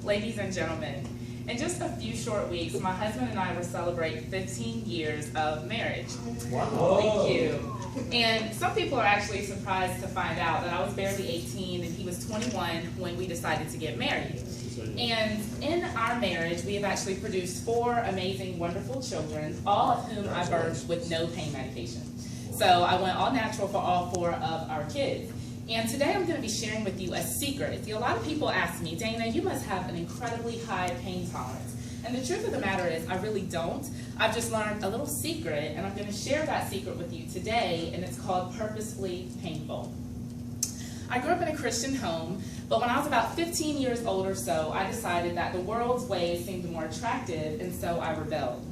Ladies and gentlemen, in just a few short weeks, my husband and I will celebrate 15 years of marriage. Wow. Thank you. And some people are actually surprised to find out that I was barely 18 and he was 21 when we decided to get married. And in our marriage, we have actually produced 4 amazing, wonderful children, all of whom I birthed with no pain medication. So I went all natural for all 4 of our kids. And today I'm going to be sharing with you a secret. See, a lot of people ask me, Dana, you must have an incredibly high pain tolerance. And the truth of the matter is, I really don't. I've just learned a little secret, and I'm going to share that secret with you today, and it's called Purposefully Painful. I grew up in a Christian home, but when I was about 15 years old or so, I decided that the world's ways seemed more attractive, and so I rebelled.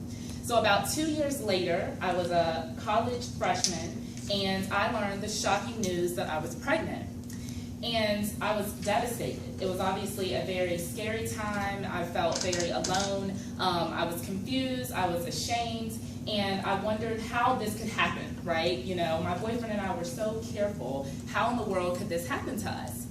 So about 2 years later, I was a college freshman, and I learned the shocking news that I was pregnant. And I was devastated. It was obviously a very scary time. I felt very alone. I was confused. I was ashamed. And I wondered how this could happen, right? You know, my boyfriend and I were so careful. How in the world could this happen to us?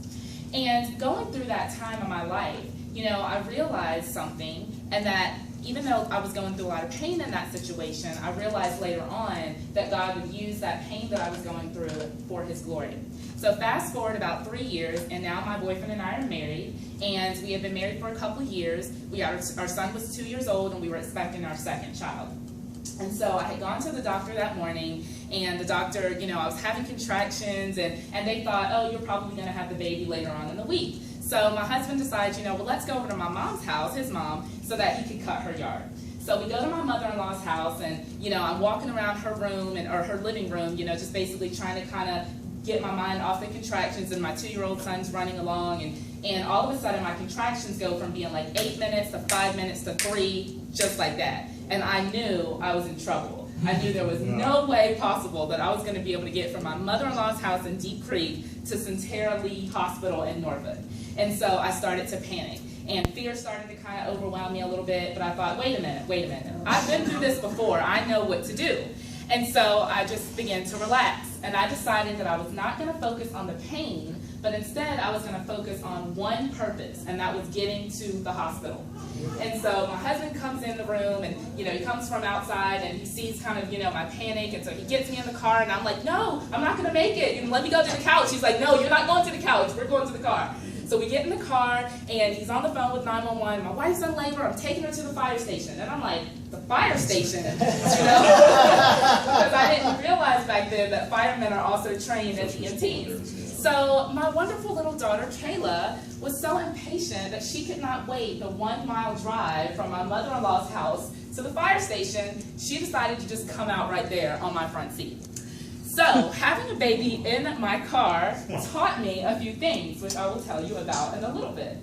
And going through that time of my life, you know, I realized something, and that even though I was going through a lot of pain in that situation, I realized later on that God would use that pain that I was going through for His glory. So fast forward about 3 years, and now my boyfriend and I are married, and we have been married for a couple of years. Our son was 2 years old, and we were expecting our second child. And so I had gone to the doctor that morning, and the doctor, you know, I was having contractions, and they thought, oh, you're probably going to have the baby later on in the week. So my husband decides, you know, well, let's go over to my mom's house, his mom, so that he could cut her yard. So we go to my mother-in-law's house, and, you know, I'm walking around her room, or her living room, you know, just basically trying to kind of get my mind off the contractions, and my 2-year-old son's running along, and all of a sudden my contractions go from being like 8 minutes to 5 minutes to 3, just like that. And I knew I was in trouble. I knew there was no way possible that I was going to be able to get from my mother-in-law's house in Deep Creek to Sentara Lee Hospital in Norfolk. And so I started to panic. And fear started to kind of overwhelm me a little bit, but I thought, wait a minute. I've been through this before. I know what to do. And so I just began to relax. And I decided that I was not going to focus on the pain, but instead I was going to focus on one purpose, and that was getting to the hospital. And so my husband comes in the room, and, you know, he comes from outside, and he sees kind of, you know, my panic, and so he gets me in the car, and I'm like, no, I'm not going to make it. You know, let me go to the couch. He's like, no, you're not going to the couch. We're going to the car. So we get in the car, and he's on the phone with 911. My wife's in labor. I'm taking her to the fire station. And I'm like, the fire station? You know? Because I didn't realize back then that firemen are also trained as EMTs. So my wonderful little daughter, Kayla, was so impatient that she could not wait the 1-mile drive from my mother-in-law's house to the fire station. She decided to just come out right there on my front seat. So, having a baby in my car taught me a few things, which I will tell you about in a little bit.